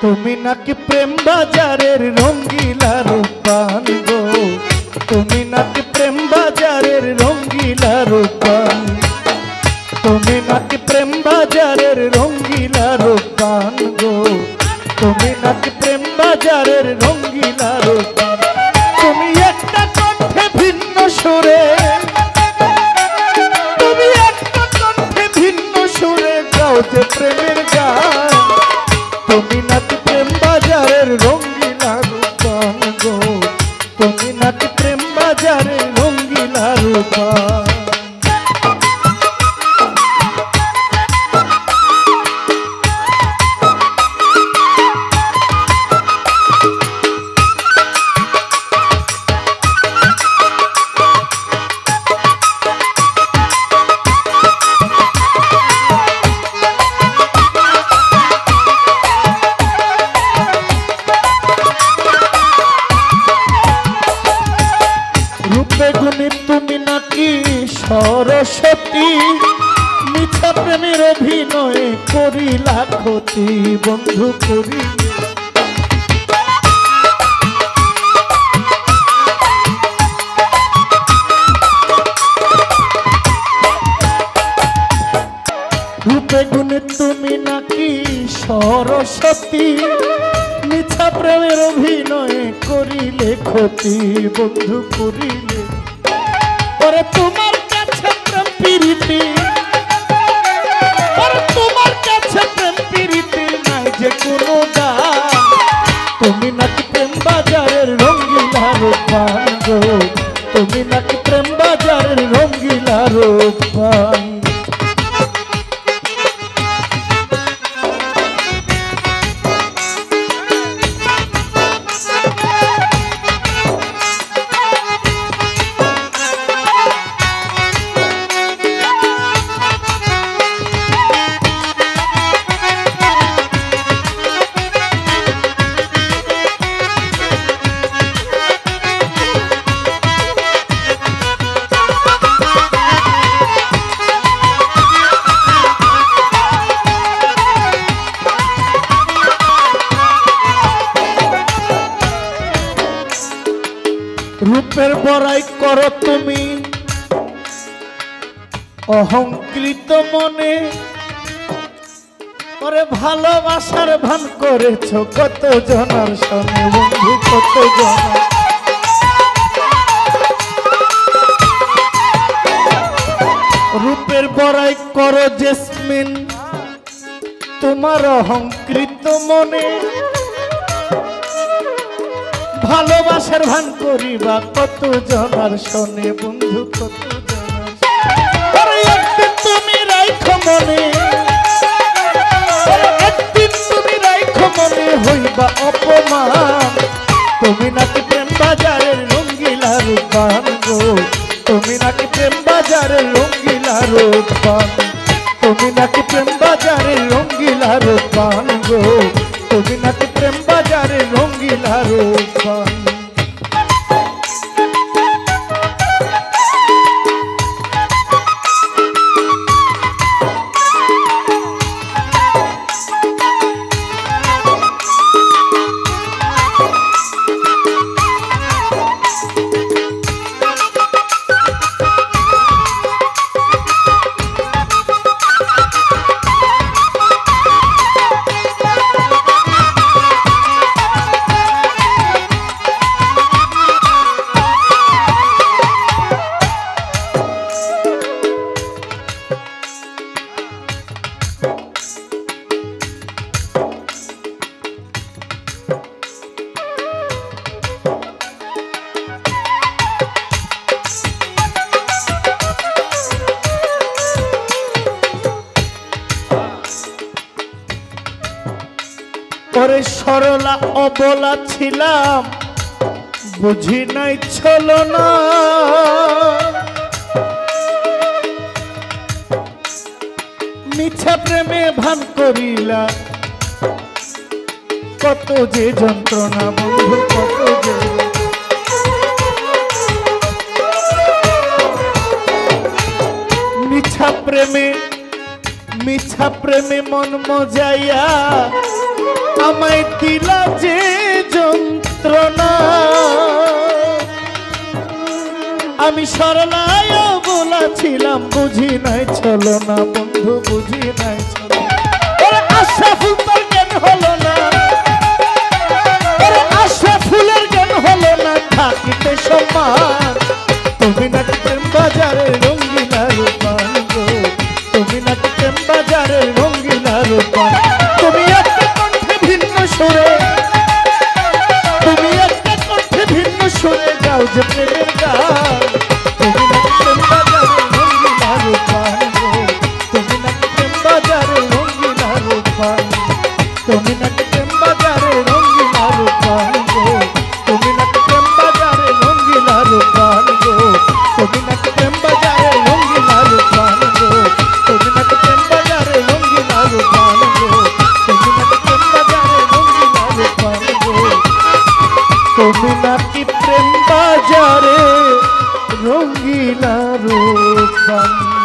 তুমি নাকি প্রেম বাজারের রঙ্গিলা রূপবান গো, তুমি নাকি প্রেম বাজারের রঙ্গিলা রূপবান, তুমি নাকি প্রেম বাজারের রঙ্গিলা রূপবান গো, তুমি নাকি প্রেম বাজারের রঙ্গিলা রূপবান। তুমি একটা কণ্ঠে ভিন্ন সুরে, তুমি একটা কণ্ঠে ভিন্ন সুরে গাও যে প্রেমের গান, তুমি নাকি প্রেম বাজারের রঙ্গিলা রূপবান গো, তুমি নাকি প্রেম বাজারের রঙ্গিলা রূপবান। তুমি নাকি সরস্বতী, মিথ্যা প্রেমের অভিনয়ে করিলা ক্ষতি বন্ধু করি। রূপে গুণে তুমি নাকি সরস্বতী, মিথ্যা প্রেমের অভিনয়ে করিলে ক্ষতি বন্ধু করিলে। ওরে তোমার কাছে প্রেম প্রীতি, ওরে তোমার কাছে প্রেম প্রীতি নাই যে কোনো দাম, তুমি নাকি প্রেম বাজারের রঙ্গিলা রূপবান গো, তুমি নাকি প্রেম বাজারের রঙ্গিলা রূপবান। রূপের বড়াই করো তুমি অহংকৃত মনে, ওরে ভালোবাসার ভান করেছ কত জনার সঙ্গে বন্ধু কত জনার। রূপের বড়াই করো জেসমিন তোমার অহংকৃত মনে, ভালোবাসার ভান করিবা কত জনার শোনে বন্ধু কত জনার। একদিন তুমি রাইখো মনে, একদিন তুমি রাইখো মনে হইবা অপমান, তুমি নাকি প্রেম বাজারের রঙ্গিলা রূপবান গো, তুমি নাকি প্রেম বাজারের রঙ্গিলা রূপবান, তুমি নাকি প্রেম বাজারের রঙ্গিলা রূপবান গো, তুমি নাকি প্রেম বাজারে রঙ্গিলা রূপবান। ওরে সরলা অবলা ছিলাম বুঝি নাই ছলনা, মিথ্যা প্রেমে ভান করিলা কত যে যন্ত্রণা বন্ধু কত যে। মিথ্যা প্রেমে মন মজাইয়া আমায় দিলা যে যন্ত্রণা আমি সরলায় বলেছিলাম বুঝি নাই চলো না বন্ধু বুঝি নাই চলো আশরাফুল তোর জ্ঞান হলো না আশরাফুলের জ্ঞান হলো না থাকিতে সম্মান তুমি নাকি প্রেম বাজারের রঙ্গিলা রূপান গো তুমি নাকি প্রেম বাজারের রঙ্গিলা রূপান তুমি একটা কণ্ঠে ভিন্ন সুরে তুমি একটা কণ্ঠে ভিন্ন সুরে গাও যে প্রেমের গান তুমি নাকি প্রেম বাজারের রঙ্গিলা রূপান গো তুমি নাকি প্রেম বাজারের রঙ্গিলা রূপান তুমি নাকি প্রেম বাজারের রঙ্গিলা রূপান গো তুমি নাকি প্রেম বাজারের রঙ্গিলা রূপান গো তুমি নাকি প্রেম বাজারের রঙ্গিলা রূপান গো তুমি নাকি প্রেম বাজারের রঙ্গিলা রূপান গো তুমি নাকি প্রেম বাজারের রঙ্গিলা রূপান গো তুমি নাকি প্রেম বাজারে রঙ্গিলা রূপান।